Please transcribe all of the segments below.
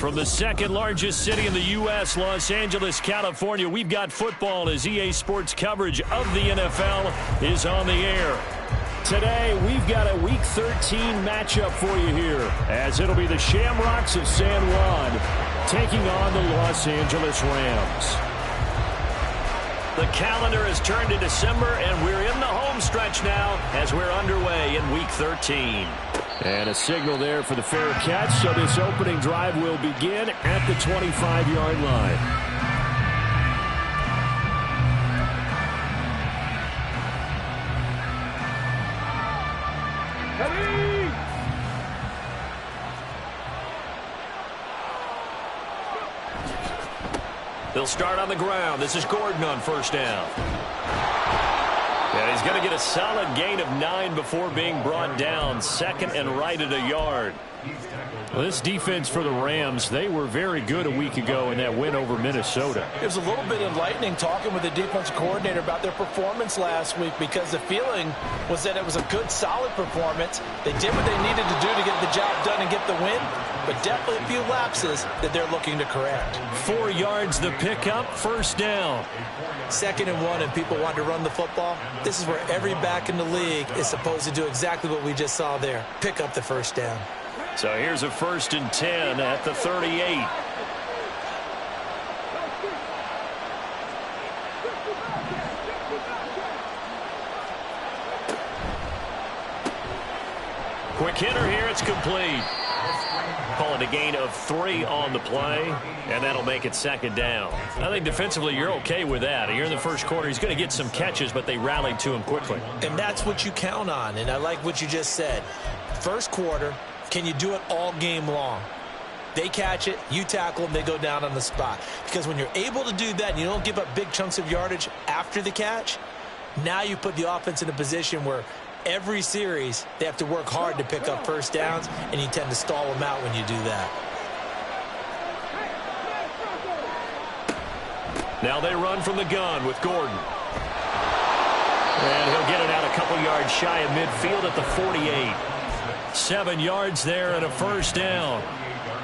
From the second largest city in the U.S., Los Angeles, California, we've got football as EA Sports coverage of the NFL is on the air. Today, we've got a Week 13 matchup for you here, as it'll be the Shamrocks of San Juan taking on the Los Angeles Rams. The calendar has turned to December, and we're in the home stretch now as we're underway in Week 13. And a signal there for the fair catch, so this opening drive will begin at the 25-yard line. They'll start on the ground. This is Gordon on first down. And he's going to get a solid gain of 9 before being brought down. Second and right at a yard. Well, this defense for the Rams, they were very good a week ago in that win over Minnesota. It was a little bit enlightening talking with the defensive coordinator about their performance last week, because the feeling was that it was a good, solid performance. They did what they needed to do to get the job done and get the win, but definitely a few lapses that they're looking to correct. 4 yards the pickup, first down. 2nd and 1, and people want to run the football. This is where every back in the league is supposed to do exactly what we just saw there. Pick up the first down. So here's a 1st and 10 at the 38. Quick hitter here, it's complete. Call it a gain of 3 on the play, and that'll make it 2nd down. I think defensively you're okay with that. Here in the first quarter, he's going to get some catches, but they rallied to him quickly. And that's what you count on, and I like what you just said. First quarter, can you do it all game long? They catch it, you tackle them, they go down on the spot. Because when you're able to do that and you don't give up big chunks of yardage after the catch, now you put the offense in a position where every series they have to work hard to pick up first downs, and you tend to stall them out when you do that. Now they run from the gun with Gordon. And he'll get it out a couple yards shy of midfield at the 48. 7 yards there and a first down.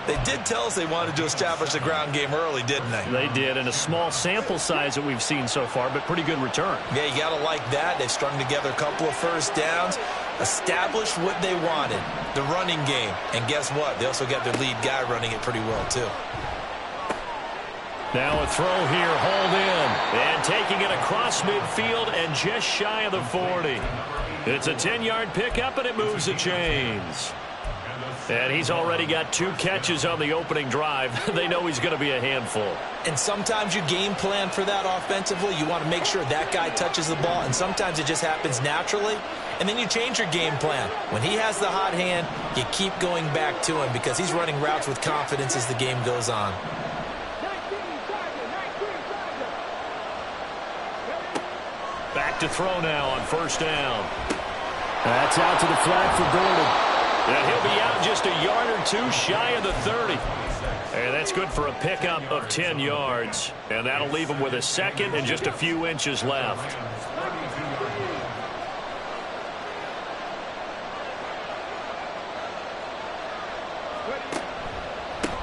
They did tell us they wanted to establish the ground game early, didn't they? They did, and a small sample size that we've seen so far, but pretty good return. Yeah, you got to like that. They've strung together a couple of first downs, established what they wanted, the running game. And guess what? They also got their lead guy running it pretty well, too. Now a throw here, hauled in, and taking it across midfield and just shy of the 40. It's a 10-yard pickup, and it moves the chains. And he's already got 2 catches on the opening drive. They know he's going to be a handful. And sometimes you game plan for that offensively. You want to make sure that guy touches the ball, and sometimes it just happens naturally. And then you change your game plan. When he has the hot hand, you keep going back to him because he's running routes with confidence as the game goes on. Back to throw now on first down. That's out to the flat for Gordon. And he'll be out just a yard or 2 shy of the 30. And that's good for a pickup of 10 yards. And that'll leave him with a second and just a few inches left.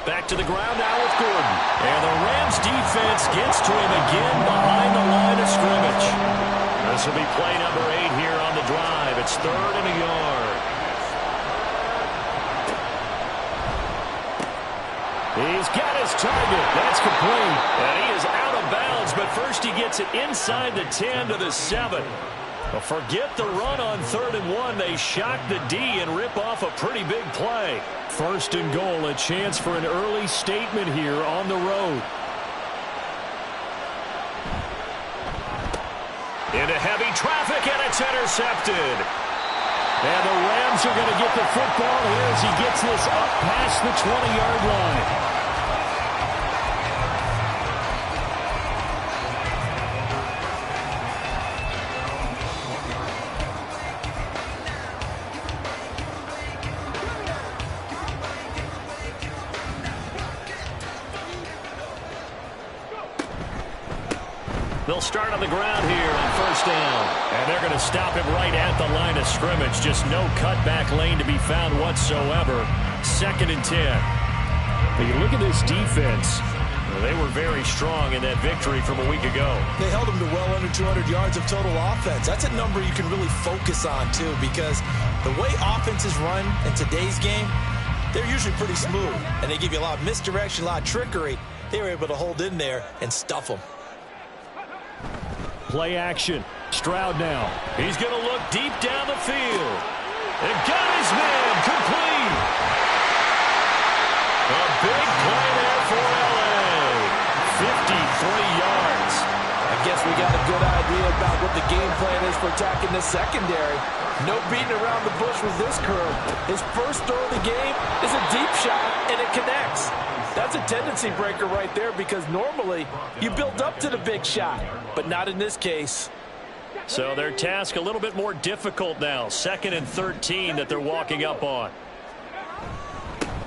Back to the ground now with Gordon. And the Rams defense gets to him again behind the line of scrimmage. This will be play number 8 here on the drive. It's 3rd and a yard. He's got his target. That's complete. And he is out of bounds, but first he gets it inside the 10 to the 7. Well, forget the run on 3rd and 1. They shock the D and rip off a pretty big play. 1st and goal, a chance for an early statement here on the road. Into heavy traffic, and it's intercepted. And the Rams are going to get the football here as he gets this up past the 20-yard line. They'll start on the ground here on first down. And they're going to stop him right at the line of scrimmage. Just no cutback lane to be found whatsoever. 2nd and 10. But you look at this defense. They were very strong in that victory from a week ago. They held them to well under 200 yards of total offense. That's a number you can really focus on, too, because the way offenses run in today's game, they're usually pretty smooth, and they give you a lot of misdirection, a lot of trickery. They were able to hold in there and stuff them. Play action. Stroud now. He's going to look deep down the field. And got his man complete. A big play there for L.A. 53 yards. I guess we got a good idea about what the game plan is for attacking the secondary. No beating around the bush with this curve. His first throw of the game is a deep shot, and it connects. That's a tendency breaker right there because normally you build up to the big shot, but not in this case. So their task a little bit more difficult now. 2nd and 13 that they're walking up on.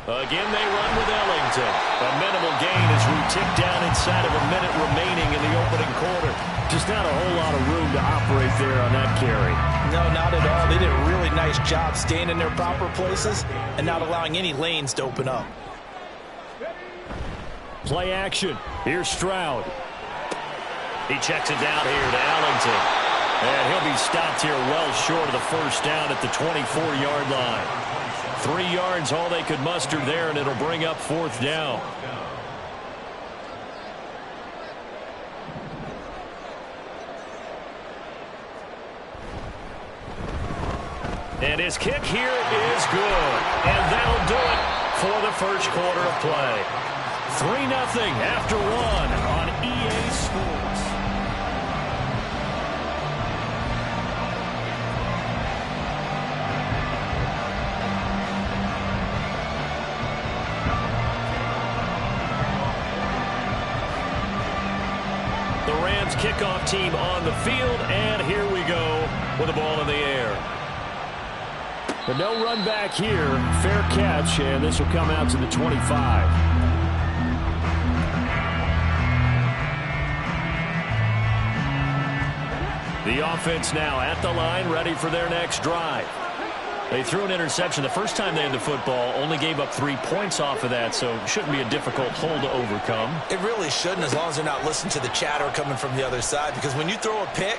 Again, they run with Ellington. A minimal gain as we tick down inside of a minute remaining in the opening quarter. Just not a whole lot of room to operate there on that carry. No, not at all. They did a really nice job staying in their proper places and not allowing any lanes to open up. Play action. Here's Stroud. He checks it down here to Ellington. And he'll be stopped here well short of the first down at the 24-yard line. 3 yards, all they could muster there, and it'll bring up 4th down. And his kick here is good. And that'll do it for the first quarter of play. 3-0 after 1 on EA Sports. The Rams kickoff team on the field, and here we go with the ball in the air. But no run back here. Fair catch, and this will come out to the 25. The offense now at the line, ready for their next drive. They threw an interception the first time they had the football, only gave up 3 points off of that, so shouldn't be a difficult hole to overcome. It really shouldn't, as long as they're not listening to the chatter coming from the other side, because when you throw a pick,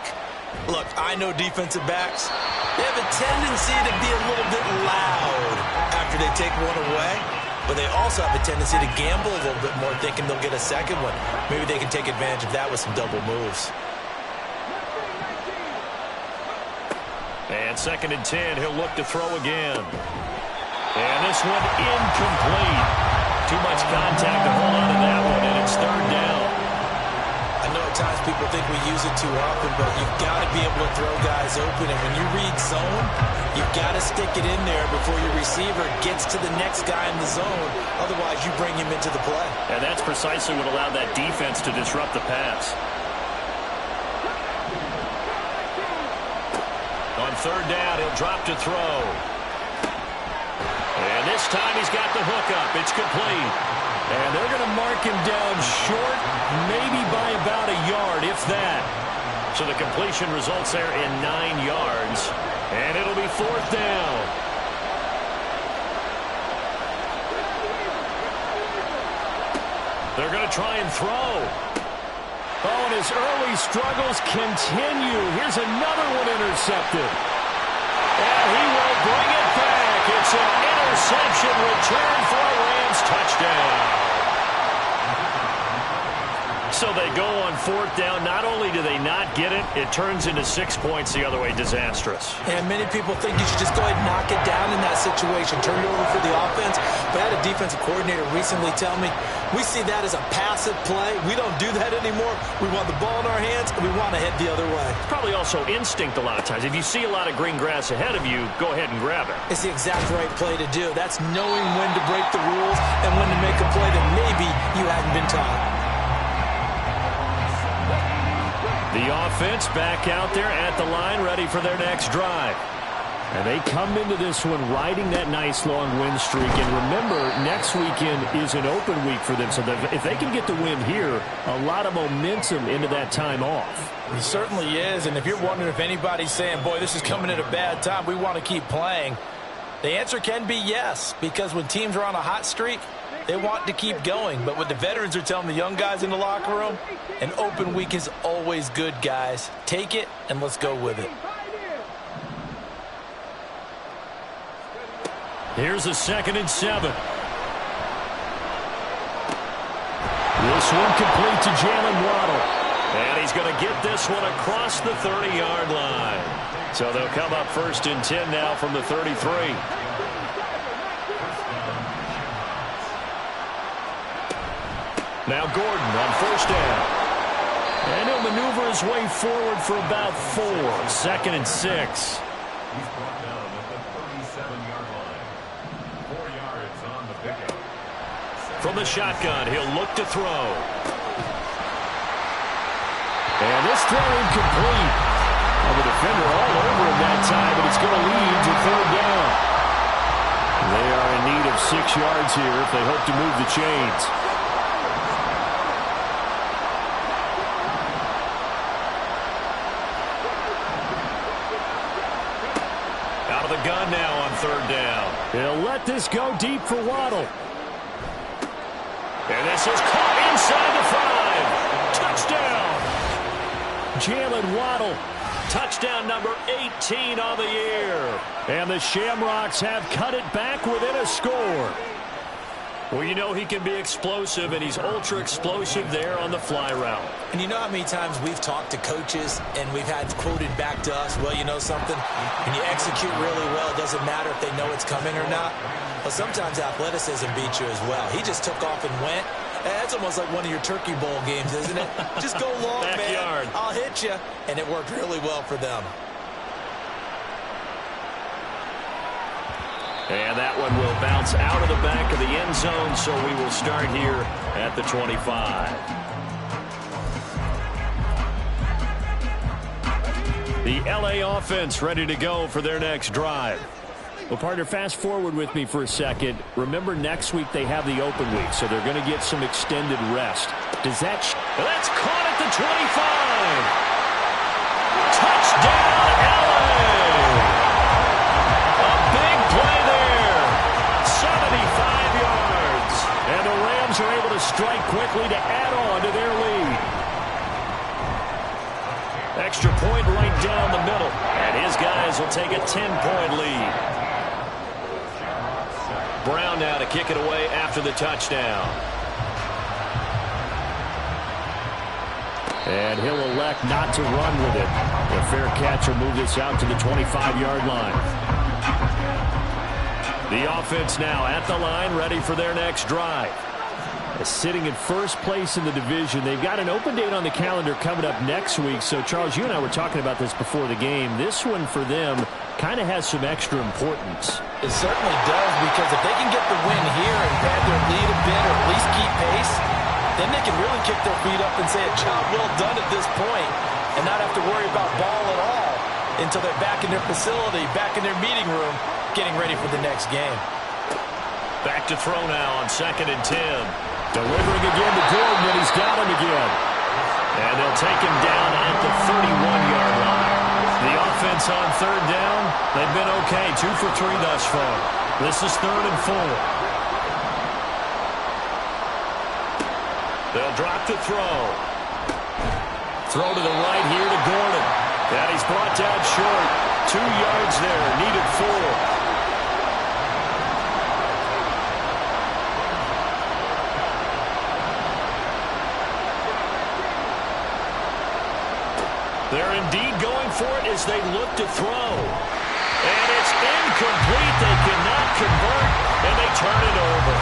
look, I know defensive backs, they have a tendency to be a little bit loud after they take one away, but they also have a tendency to gamble a little bit more, thinking they'll get a second one. Maybe they can take advantage of that with some double moves. And 2nd and 10, he'll look to throw again. And this one incomplete. Too much contact to hold on to that one, and it's 3rd down. I know at times people think we use it too often, but you've got to be able to throw guys open. And when you read zone, you've got to stick it in there before your receiver gets to the next guy in the zone. Otherwise, you bring him into the play. And that's precisely what allowed that defense to disrupt the pass. On 3rd down, he'll drop to throw. And this time he's got the hook up. It's complete. And they're going to mark him down short, maybe by about a yard, if that. So the completion results there in 9 yards. And it'll be 4th down. They're going to try and throw. Oh, and his early struggles continue. Here's another one intercepted. And he will bring it back. It's an interception return for a Rams touchdown. So they go on 4th down. Not only do they not get it, it turns into 6 points the other way. Disastrous. And many people think you should just go ahead and knock it down in that situation. Turn it over for the offense. But I had a defensive coordinator recently tell me, we see that as a passive play. We don't do that anymore. We want the ball in our hands, and we want to head the other way. It's probably also instinct a lot of times. If you see a lot of green grass ahead of you, go ahead and grab it. It's the exact right play to do. That's knowing when to break the rules and when to make a play that maybe you hadn't been taught. The offense back out there at the line, ready for their next drive. And they come into this one riding that nice long win streak. And remember, next weekend is an open week for them. So if they can get the win here, a lot of momentum into that time off. He certainly is. And if you're wondering if anybody's saying, boy, this is coming at a bad time, we want to keep playing, the answer can be yes. Because when teams are on a hot streak, They want to keep going, but what the veterans are telling the young guys in the locker room, an open week is always good, guys. Take it, and let's go with it. Here's a 2nd and 7. This one complete to Jalen Waddle. And he's going to get this one across the 30-yard line. So they'll come up 1st and 10 now from the 33. Now Gordon on 1st down. And he'll maneuver his way forward for about 4. 2nd and 6. He's brought down at the 37-yard line. 4 yards on the pickup. From the shotgun, he'll look to throw. And this throw incomplete. Well, the defender all over him that time, but it's going to lead to 3rd down. They are in need of 6 yards here if they hope to move the chains. Out of the gun now on 3rd down. He'll let this go deep for Waddle. And this is caught inside the 5. Touchdown. Jalen Waddle. Touchdown number 18 on the year. And the Shamrocks have cut it back within a score. Well, you know he can be explosive, and he's ultra-explosive there on the fly route. And you know how many times we've talked to coaches and we've had quoted back to us, well, you know something? When you execute really well, it doesn't matter if they know it's coming or not. But sometimes athleticism beats you as well. He just took off and went. That's almost like one of your Turkey Bowl games, isn't it? Just go long, Backyard. man. I'll hit you. And it worked really well for them. And that one will bounce out of the back of the end zone, so we will start here at the 25. The LA offense ready to go for their next drive. Well, partner, fast forward with me for a second. Remember, next week they have the open week, so they're going to get some extended rest. Does that... That's caught at the 25. Touchdown, LA! A big play there. 75 yards. And the Rams are able to strike quickly to add on to their lead. Extra point right down the middle. And his guys will take a 10-point lead. Brown now to kick it away after the touchdown. And he'll elect not to run with it. The fair catch will move this out to the 25-yard line. The offense now at the line, ready for their next drive. Sitting in first place in the division. They've got an open date on the calendar coming up next week. So, Charles, you and I were talking about this before the game. This one for them kind of has some extra importance. It certainly does, because if they can get the win here and pad their lead a bit or at least keep pace, then they can really kick their feet up and say a job well done at this point and not have to worry about ball at all until they're back in their facility, back in their meeting room, getting ready for the next game. Back to throw now on 2nd and 10. Delivering again to Gordon, and he's got him again. And they'll take him down at the 31-yard line. The offense on 3rd down, they've been okay. 2 for 3 thus far. This is 3rd and 4. They'll drop to throw. Throw to the right here to Gordon. And he's brought down short. 2 yards there, needed 4. They're indeed going for it as they look to throw. And it's incomplete. They cannot convert, and they turn it over.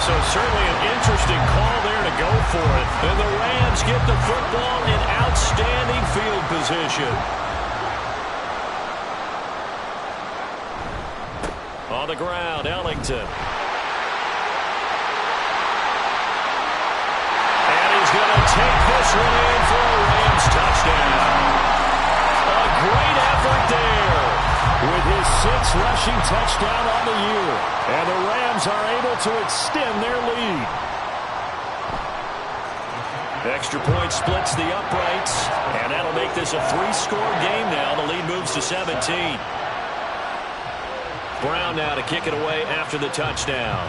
So certainly an interesting call there to go for it. And the Rams get the football in outstanding field position. On the ground, Ellington. And he's going to take this one in for a Rams touchdown. A great effort there with his 6th rushing touchdown on the year. And the Rams are able to extend their lead. Extra point splits the uprights, and that'll make this a 3-score game now. The lead moves to 17. Brown now to kick it away after the touchdown.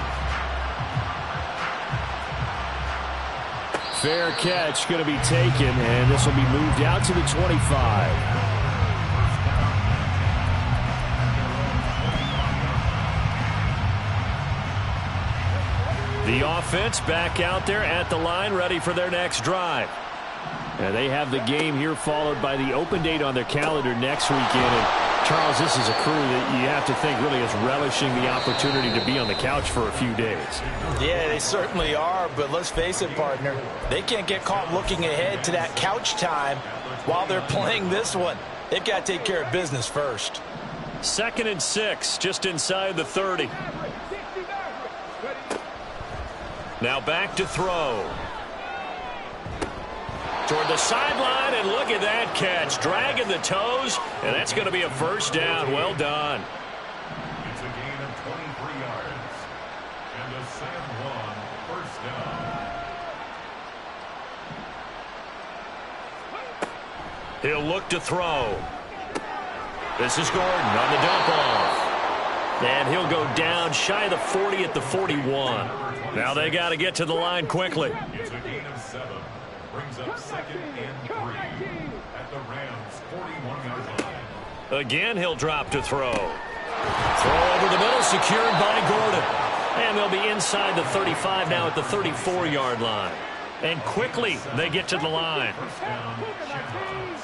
fair catch going to be taken, and this will be moved out to the 25. The offense back out there at the line, ready for their next drive. And they have the game here followed by the open date on their calendar next weekend. And Charles, this is a crew that you have to think really is relishing the opportunity to be on the couch for a few days. Yeah, they certainly are, but let's face it, partner. They can't get caught looking ahead to that couch time while they're playing this one. They've got to take care of business first. 2nd and 6, just inside the 30. Now back to throw. Toward the sideline, and look at that catch. Dragging the toes, and that's going to be a first down. Well done. It's a gain of 23 yards. And a San Juan first down. He'll look to throw. This is Gordon on the dump off. And he'll go down shy of the 40 at the 41. Now they got to get to the line quickly. It's a gain of 7. Brings up 2nd and 3 at the Rams' 41-yard line. Again, he'll drop to throw. Throw over the middle, secured by Gordon. And they'll be inside the 35 now at the 34-yard line. And quickly, they get to the line. First down, Shamrocks.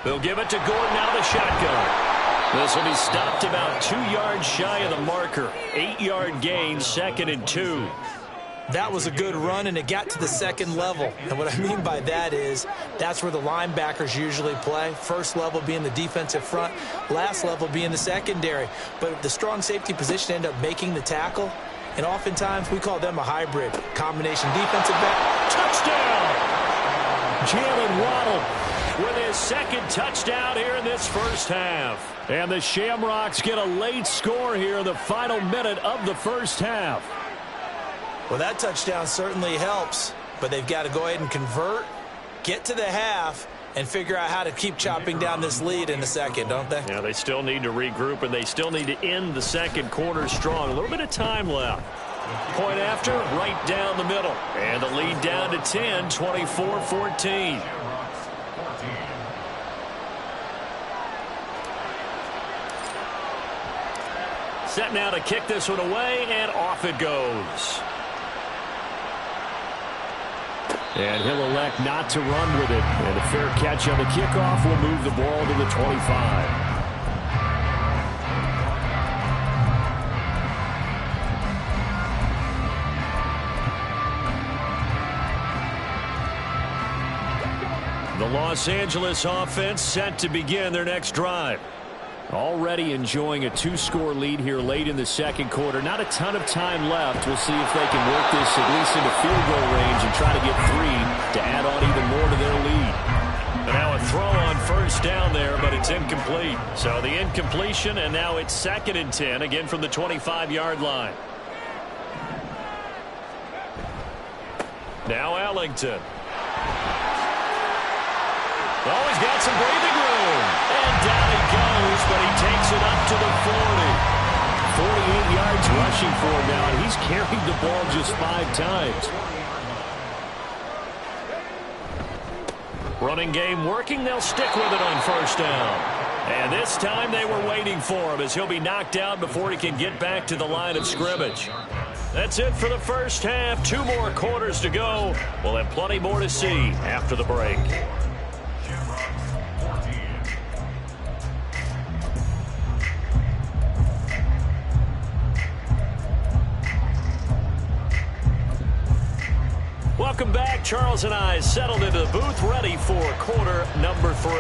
They'll give it to Gordon out of the shotgun. This will be stopped about 2 yards shy of the marker. 8-yard gain, 2nd and 2. That was a good run, and it got to the second level. And what I mean by that is that's where the linebackers usually play. First level being the defensive front, last level being the secondary. But the strong safety position ended up making the tackle, and oftentimes we call them a hybrid. Combination defensive back. Touchdown! Jalen Waddle with his 2nd touchdown here in this first half. And the Shamrocks get a late score here in the final minute of the first half. Well, that touchdown certainly helps, but they've got to go ahead and convert, get to the half, and figure out how to keep chopping down this lead in the second, don't they? Yeah, they still need to regroup, and they still need to end the second quarter strong. A little bit of time left. Point after, right down the middle. And the lead down to 10, 24-14. Set now to kick this one away, and off it goes. And he'll elect not to run with it. And a fair catch on the kickoff will move the ball to the 25. The Los Angeles offense set to begin their next drive. Already enjoying a 2-score lead here late in the second quarter. Not a ton of time left. We'll see if they can work this at least into field goal range and try to get 3 to add on even more to their lead. And now a throw on first down there, but it's incomplete. So the incompletion, and now it's 2nd and 10, again from the 25-yard line. Now Ellington. Oh, he's got some breathing room. And down he goes, but he takes it up to the 40. 48 yards rushing for him now, and he's carried the ball just 5 times. Running game working. They'll stick with it on first down. And this time they were waiting for him as he'll be knocked out before he can get back to the line of scrimmage. That's it for the first half. 2 more quarters to go. We'll have plenty more to see after the break. Welcome back. Charles and I settled into the booth, ready for quarter number 3.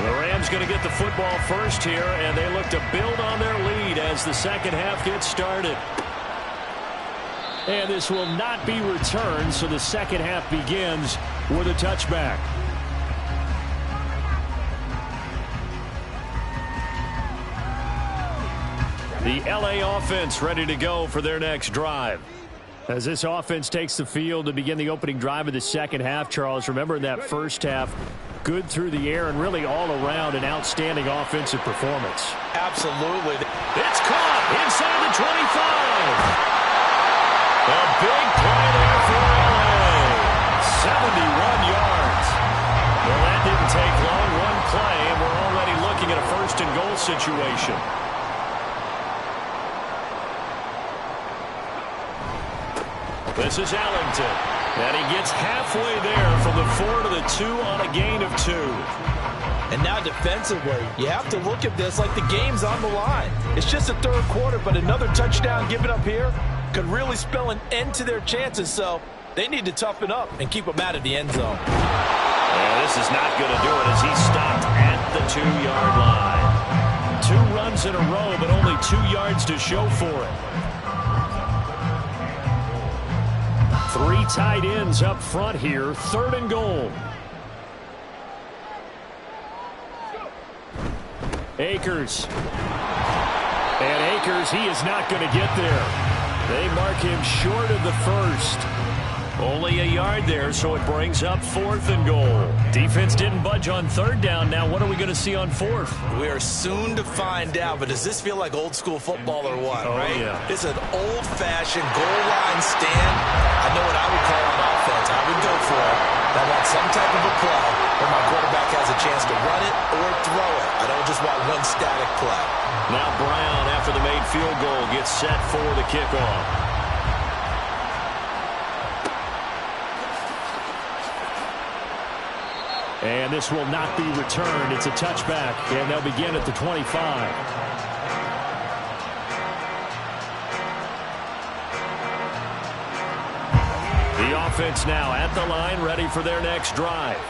The Rams going to get the football first here, and they look to build on their lead as the second half gets started. And this will not be returned, so the second half begins with a touchback. The LA offense ready to go for their next drive. As this offense takes the field to begin the opening drive of the second half, Charles, remember in that first half, good through the air and really all around an outstanding offensive performance. Absolutely. It's caught inside the 25. A big play there for LA. 71 yards. Well, that didn't take long. One play, and we're already looking at a first and goal situation. This is Ellington. And he gets halfway there from the 4 to the 2 on a gain of 2. And now defensively, you have to look at this like the game's on the line. It's just the third quarter, but another touchdown given up here could really spell an end to their chances. So they need to toughen up and keep them out of the end zone. Yeah, this is not going to do it as he's stopped at the 2-yard line. 2 runs in a row, but only 2 yards to show for it. 3 tight ends up front here. 3rd and goal. Akers. And Akers, he is not going to get there. They mark him short of the first. Only a yard there, so it brings up 4th and goal. Defense didn't budge on 3rd down. Now what are we going to see on 4th? We are soon to find out, but does this feel like old school football or what, right? Yeah. It's an old-fashioned goal line stand. I know what I would call on offense. I would go for it. I want some type of a play where my quarterback has a chance to run it or throw it. I don't just want one static play. Now Brown, after the made field goal, gets set for the kickoff. And this will not be returned. It's a touchback, and they'll begin at the 25. The offense now at the line, ready for their next drive.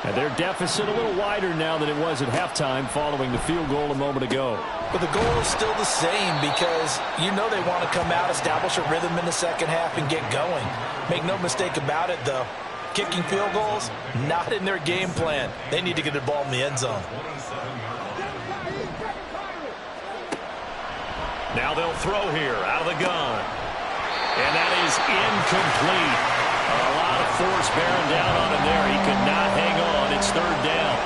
And their deficit a little wider now than it was at halftime following the field goal a moment ago. But the goal is still the same because you know they want to come out, establish a rhythm in the second half, and get going. Make no mistake about it, though. Kicking field goals, not in their game plan. They need to get the ball in the end zone. Now they'll throw here out of the gun. And that is incomplete. A lot of force bearing down on him there. He could not hang on. It's 3rd down.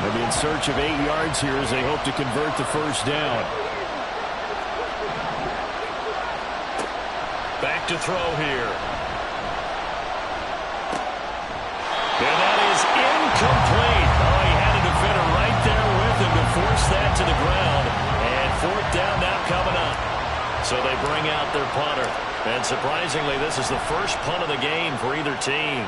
They'll be in search of 8 yards here as they hope to convert the first down. Back to throw here. And that is incomplete. Oh, he had a defender right there with him to force that to the ground. And 4th down now coming up. So they bring out their punter. And surprisingly, this is the first punt of the game for either team.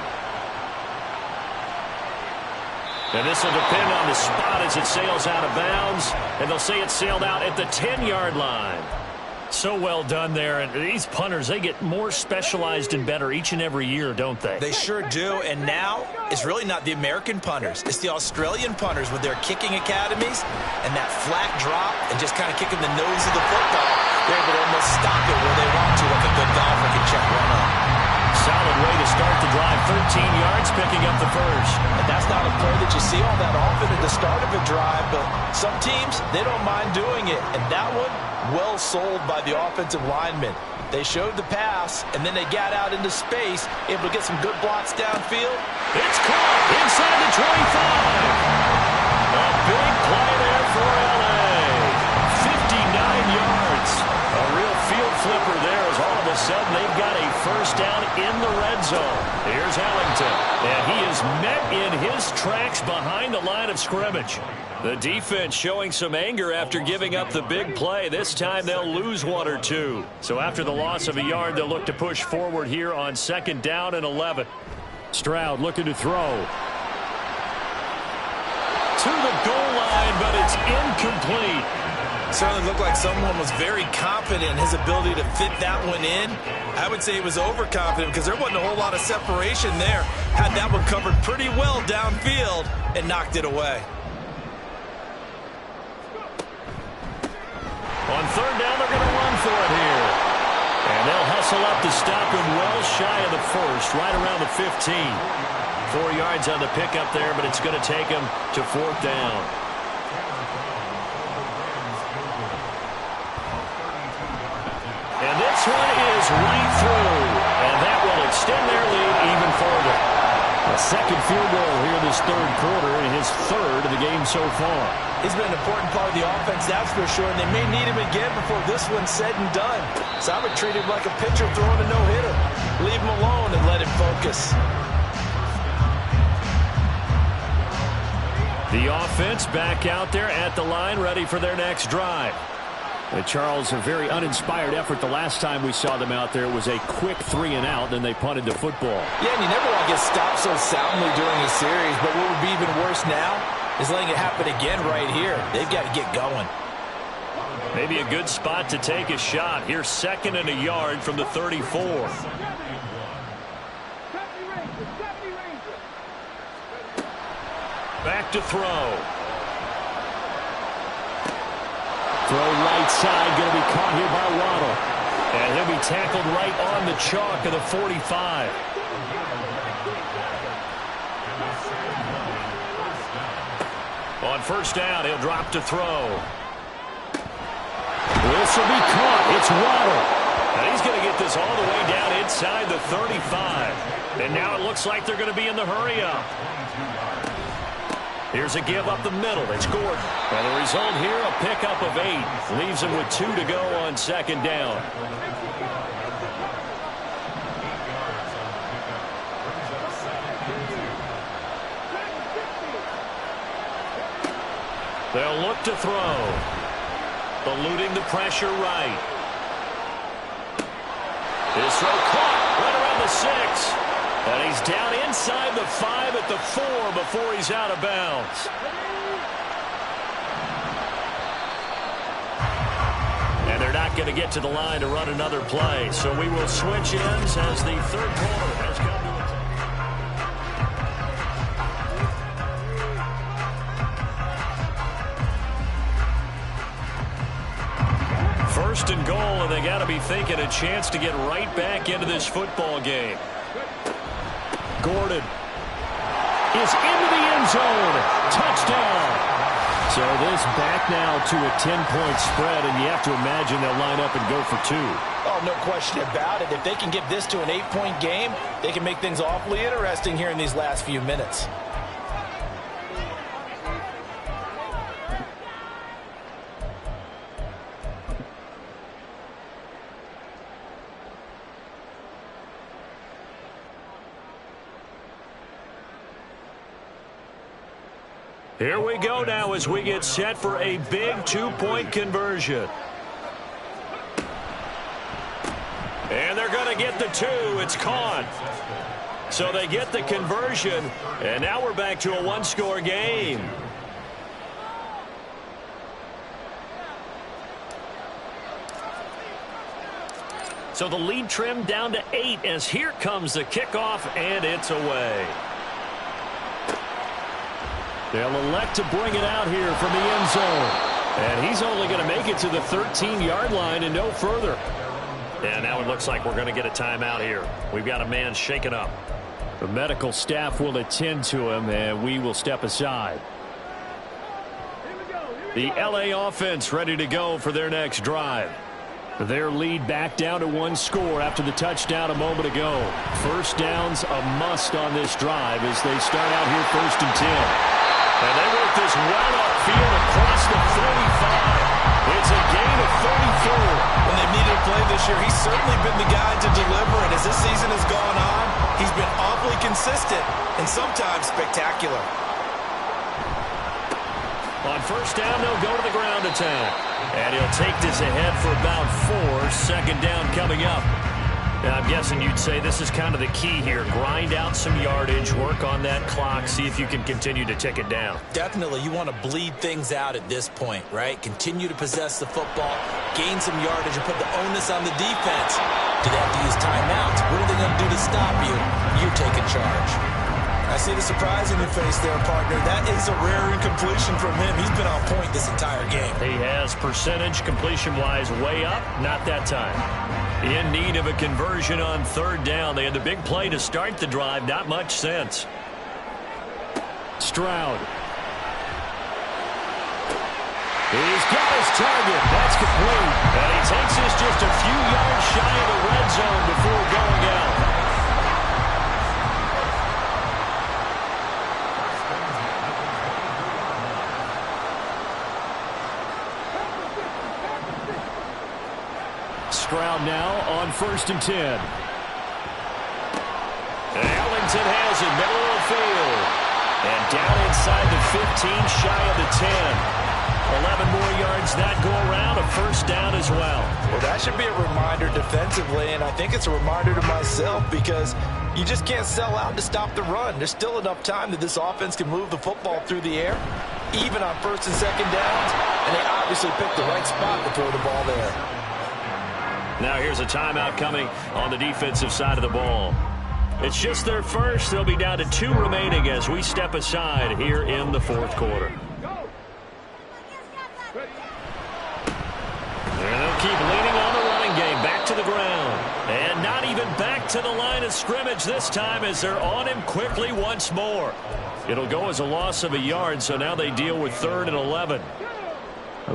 And this will depend on the spot as it sails out of bounds. And they'll say it sailed out at the 10-yard line. So well done there. And these punters, they get more specialized and better each and every year, don't they? They sure do. And now it's really not the American punters. It's the Australian punters with their kicking academies and that flat drop and just kind of kicking the nose of the football. They're able to almost stop it where they want to like a good golfer can check one up. Solid way to start the drive. 13 yards, picking up the first. And that's not a play that you see all that often at the start of a drive, but some teams, they don't mind doing it. And that one, well sold by the offensive linemen. They showed the pass, and then they got out into space, able to get some good blocks downfield. It's caught inside the 25. A big play there for LA. 59 yards. A real field flipper there as all of a sudden they've got a first down in the red zone. Here's Ellington. And he is met in his tracks behind the line of scrimmage. The defense showing some anger after giving up the big play. This time they'll lose 1 or 2. So after the loss of a yard, they'll look to push forward here on 2nd down and 11. Stroud looking to throw. To the goal line, but it's incomplete. Certainly looked like someone was very confident in his ability to fit that one in. I would say he was overconfident because there wasn't a whole lot of separation there. Had that one covered pretty well downfield and knocked it away. On 3rd down, they're going to run for it here. And they'll hustle up to stop him well shy of the first, right around the 15. 4 yards on the pickup there, but it's going to take him to 4th down. right through, and that will extend their lead even further. A second field goal here in this third quarter, and his third of the game so far. He's been an important part of the offense, that's for sure, and they may need him again before this one's said and done. So I would treat him like a pitcher throwing a no-hitter. Leave him alone and let him focus. The offense back out there at the line, ready for their next drive. Charles, a very uninspired effort the last time we saw them out there. It was a quick 3-and-out, then they punted the football. Yeah, and you never want to get stopped so soundly during a series, but what would be even worse now is letting it happen again right here. They've got to get going. Maybe a good spot to take a shot. Here's 2nd and a yard from the 34. Back to throw. Throw right side, going to be caught here by Waddle. And he'll be tackled right on the chalk of the 45. On first down, he'll drop to throw. This will be caught. It's Waddle. And he's going to get this all the way down inside the 35. And now it looks like they're going to be in the hurry-up. Here's a give up the middle. It's Gordon. And the result here, a pickup of 8. Leaves him with 2 to go on second down. They'll look to throw. Eluding the pressure right. This throw caught right around the 6. And he's down inside the 5 at the 4 before he's out of bounds. And they're not going to get to the line to run another play. So we will switch ends as the third quarter has come to an end. First and goal, and they got to be thinking a chance to get right back into this football game. Gordon is into the end zone. Touchdown. So this back now to a 10-point spread, and you have to imagine they'll line up and go for 2. Oh, no question about it. If they can get this to an 8-point game, they can make things awfully interesting here in these last few minutes. Here we go now as we get set for a big 2-point conversion. And they're going to get the 2. It's caught. So they get the conversion, and now we're back to a 1-score game. So the lead trimmed down to 8 as here comes the kickoff, and it's away. They'll elect to bring it out here from the end zone. And he's only going to make it to the 13-yard line and no further. And now it looks like we're going to get a timeout here. We've got a man shaken up. The medical staff will attend to him, and we will step aside. The LA offense ready to go for their next drive. Their lead back down to 1 score after the touchdown a moment ago. First down's a must on this drive as they start out here 1st and 10. And they work this well upfield across the 45. It's a gain of 34. When they've needed a play this year, he's certainly been the guy to deliver. And as this season has gone on, he's been awfully consistent and sometimes spectacular. On first down, they'll go to the ground attack. And he'll take this ahead for about 4. Second down coming up. Now, I'm guessing you'd say this is kind of the key here. Grind out some yardage, work on that clock, see if you can continue to tick it down. Definitely. You want to bleed things out at this point, right? Continue to possess the football, gain some yardage, and put the onus on the defense. Do they have to use timeouts? What are they going to do to stop you? You're taking charge. I see the surprise in your face there, partner. That is a rare incompletion from him. He's been on point this entire game. He has percentage completion-wise way up. Not that time. In need of a conversion on third down. They had the big play to start the drive. Not much sense. Stroud. He's got his target. That's complete. And he takes this just a few yards shy of the red zone Stroud now on 1st and 10. Ellington has it, middle of the field. And down inside the 15, shy of the 10. 11 more yards that go around, a 1st down as well. Well, that should be a reminder defensively, and I think it's a reminder to myself because you just can't sell out to stop the run. There's still enough time that this offense can move the football through the air, even on 1st and 2nd downs, and they obviously picked the right spot to throw the ball there. Now here's a timeout coming on the defensive side of the ball. It's just their first. They'll be down to 2 remaining as we step aside here in the 4th quarter. And they'll keep leaning on the running game. Back to the ground. And not even back to the line of scrimmage this time as they're on him quickly once more. It'll go as a loss of a yard, so now they deal with 3rd and 11.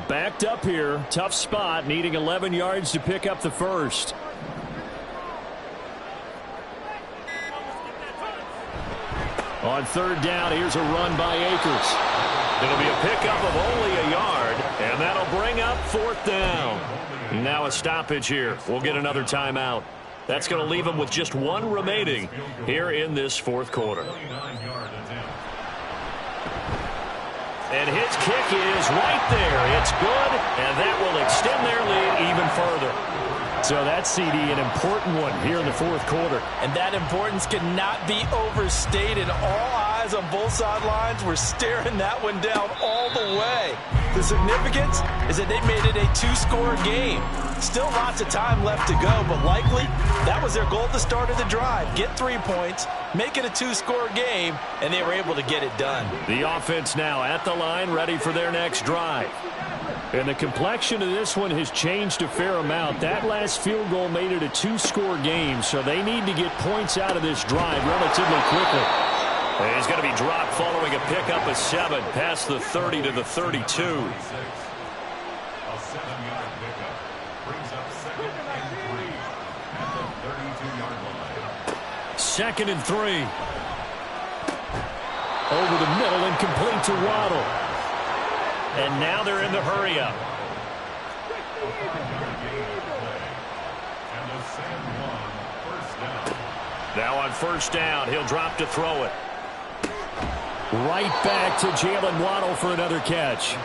Backed up here. Tough spot, needing 11 yards to pick up the first. On 3rd down, here's a run by Akers. It'll be a pickup of only a yard, and that'll bring up 4th down. Now a stoppage here. We'll get another timeout. That's going to leave them with just 1 remaining here in this 4th quarter. And his kick is right there. It's good, and that will extend their lead even further. So that's, CD, an important one here in the 4th quarter. And that importance cannot be overstated. All eyes on both sidelines were staring that one down all the way. The significance is that they made it a 2-score game. Still lots of time left to go, but likely that was their goal at the start of the drive. Get 3 points, make it a 2-score game, and they were able to get it done. The offense now at the line, ready for their next drive. And the complexion of this one has changed a fair amount. That last field goal made it a 2-score game, so they need to get points out of this drive relatively quickly. And he's going to be dropped following a pickup of 7 past the 30 to the 32. A 7-yard pickup brings up 2nd and 3 at the 32-yard line. 2nd and 3. Over the middle and complete to Waddle. And now they're in the hurry-up. Now on 1st down, he'll drop to throw it. Right back to Jalen Waddle for another catch.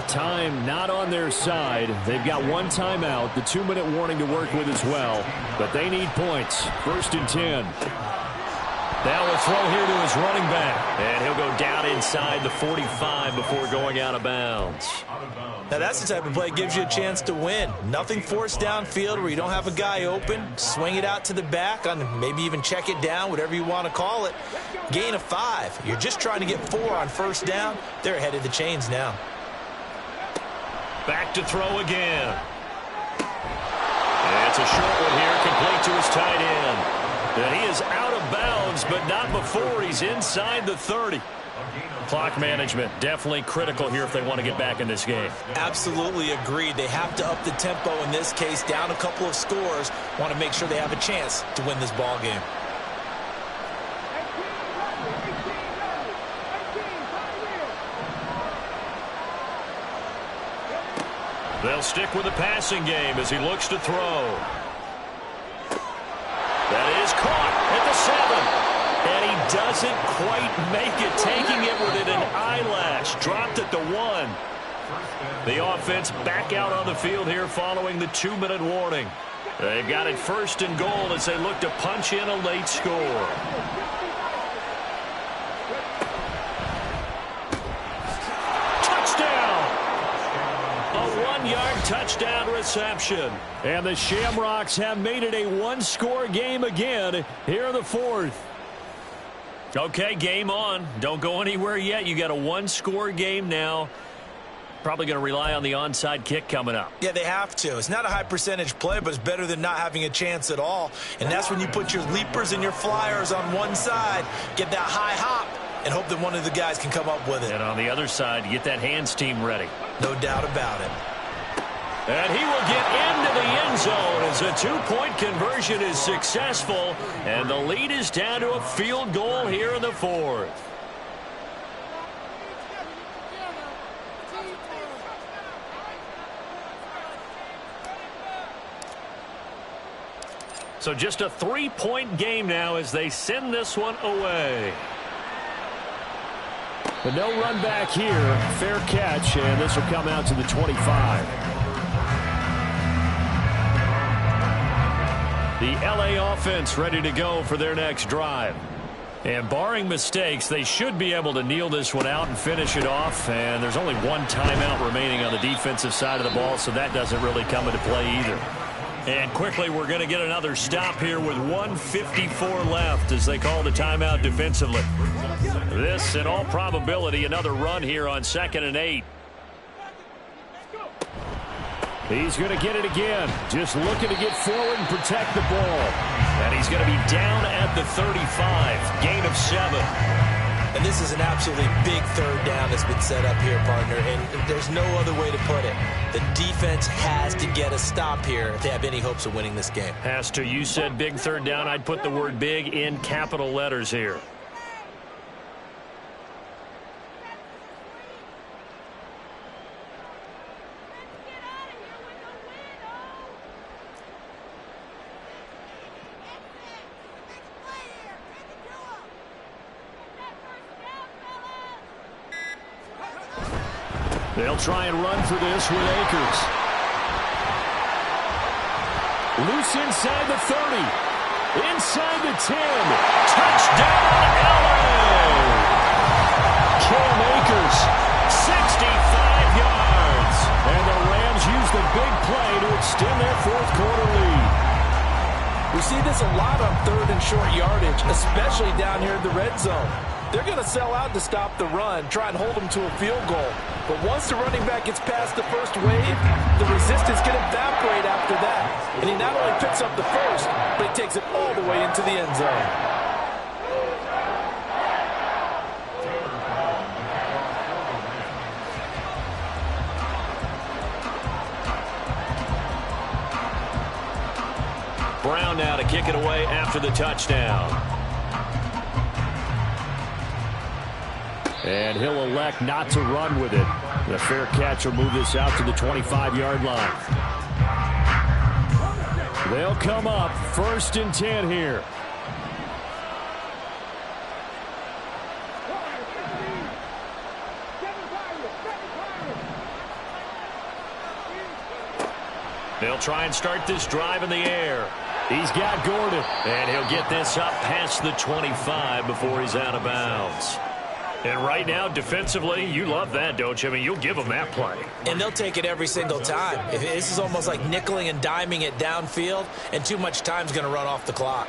Time not on their side. They've got 1 timeout, the 2-minute warning to work with as well. But they need points. 1st and 10. Now a throw here to his running back. And he'll go down inside the 45 before going out of bounds. Now that's the type of play that gives you a chance to win. Nothing forced downfield where you don't have a guy open. Swing it out to the back, on maybe even check it down, whatever you want to call it. Gain of 5. You're just trying to get 4 on 1st down. They're ahead of the chains now. Back to throw again. And it's a short one here, complete to his tight end. And he is out of bounds, but not before he's inside the 30. Clock management definitely critical here if they want to get back in this game. Absolutely agreed. They have to up the tempo in this case, down a couple of scores. Want to make sure they have a chance to win this ball game. They'll stick with the passing game as he looks to throw. That is caught at the 7. And he doesn't quite make it, taking it within an eyelash. Dropped at the 1. The offense back out on the field here following the 2-minute warning. They've got it 1st and goal as they look to punch in a late score. Touchdown reception. And the Shamrocks have made it a 1-score game again here in the 4th. Okay, game on. Don't go anywhere yet. You got a 1-score game now. Probably going to rely on the onside kick coming up. Yeah, they have to. It's not a high percentage play, but it's better than not having a chance at all. And that's when you put your leapers and your flyers on one side, get that high hop, and hope that one of the guys can come up with it. And on the other side, get that hands team ready. No doubt about it. And he will get into the end zone as a 2-point conversion is successful. And the lead is down to a field goal here in the 4th. So just a 3-point game now as they send this one away. But no run back here. Fair catch, and this will come out to the 25. The LA offense ready to go for their next drive. And barring mistakes, they should be able to kneel this one out and finish it off. And there's only one timeout remaining on the defensive side of the ball, so that doesn't really come into play either. And quickly, we're going to get another stop here with 1:54 left as they call the timeout defensively. This, in all probability, another run here on 2nd and 8. He's going to get it again. Just looking to get forward and protect the ball. And he's going to be down at the 35. Gain of 7. And this is an absolutely big third down that's been set up here, partner. And there's no other way to put it. The defense has to get a stop here if they have any hopes of winning this game. Has to. You said big third down. I'd put the word big in capital letters here. They'll try and run for this with Akers. Loose inside the 30. Inside the 10. Touchdown, LA! Cam Akers, 65 yards. And the Rams use the big play to extend their fourth-quarter lead. We see this a lot on 3rd and short yardage, especially down here in the red zone. They're going to sell out to stop the run, try and hold them to a field goal. But once the running back gets past the first wave, the resistance can evaporate after that. And he not only picks up the first, but he takes it all the way into the end zone. Brown now to kick it away after the touchdown. And he'll elect not to run with it. The fair catch will move this out to the 25-yard line. They'll come up 1st and 10 here. They'll try and start this drive in the air. He's got Gordon, and he'll get this up past the 25 before he's out of bounds. And right now, defensively, you love that, don't you? I mean, you'll give them that play. And they'll take it every single time. This is almost like nickeling and diming it downfield, and too much time's going to run off the clock.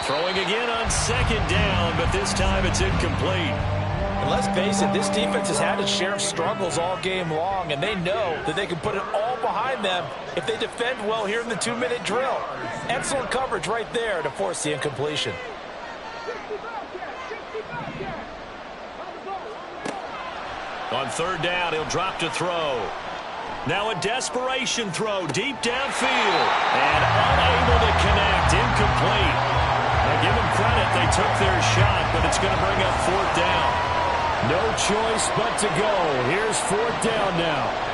Throwing again on 2nd down, but this time it's incomplete. And let's face it, this defense has had its share of struggles all game long, and they know that they can put it all behind them if they defend well here in the 2-minute drill. Excellent coverage right there to force the incompletion. On 3rd down, he'll drop to throw. Now a desperation throw deep downfield. And unable to connect. Incomplete. Now give them credit. They took their shot, but it's going to bring up 4th down. No choice but to go. Here's 4th down now.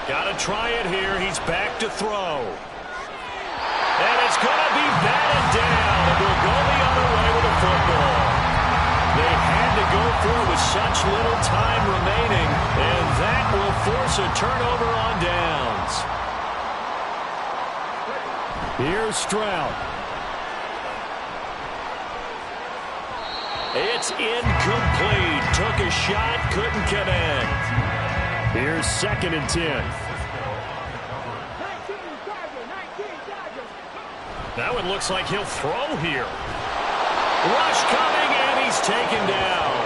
Got to try it here. He's back to throw. And it's going to be batted down. And we'll go the other way with the football. They had to go for it with such little time remaining. And that will force a turnover on downs. Here's Stroud. It's incomplete. Took a shot, couldn't connect. Here's 2nd and 10. That one looks like he'll throw here. Rush coming, and he's taken down.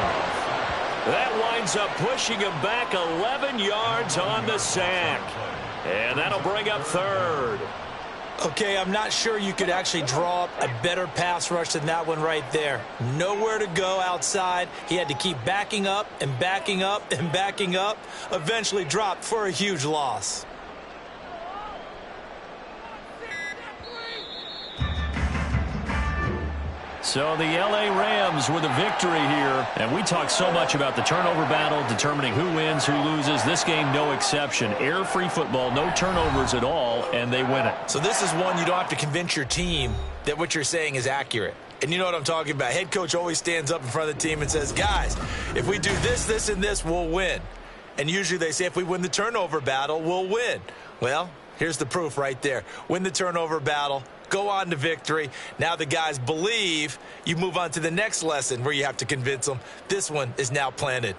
That winds up pushing him back 11 yards on the sack. And that'll bring up 3rd. Okay, I'm not sure you could actually draw up a better pass rush than that one right there. Nowhere to go outside. He had to keep backing up and backing up and backing up. Eventually dropped for a huge loss. So the L.A. Rams with a victory here. And we talk so much about the turnover battle, determining who wins, who loses. This game, no exception. Air-free football, no turnovers at all, and they win it. So this is one you don't have to convince your team that what you're saying is accurate. And you know what I'm talking about. Head coach always stands up in front of the team and says, guys, if we do this, this, and this, we'll win. And usually they say if we win the turnover battle, we'll win. Well, here's the proof right there. Win the turnover battle. Go on to victory. Now the guys believe. You move on to the next lesson where you have to convince them. This one is now planted.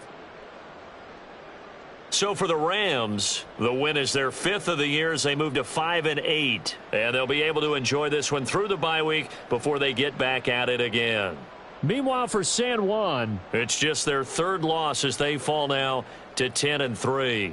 So for the Rams, the win is their 5th of the year as they move to 5-8. And they'll be able to enjoy this one through the bye week before they get back at it again. Meanwhile, for San Juan, it's just their 3rd loss as they fall now to 10-3.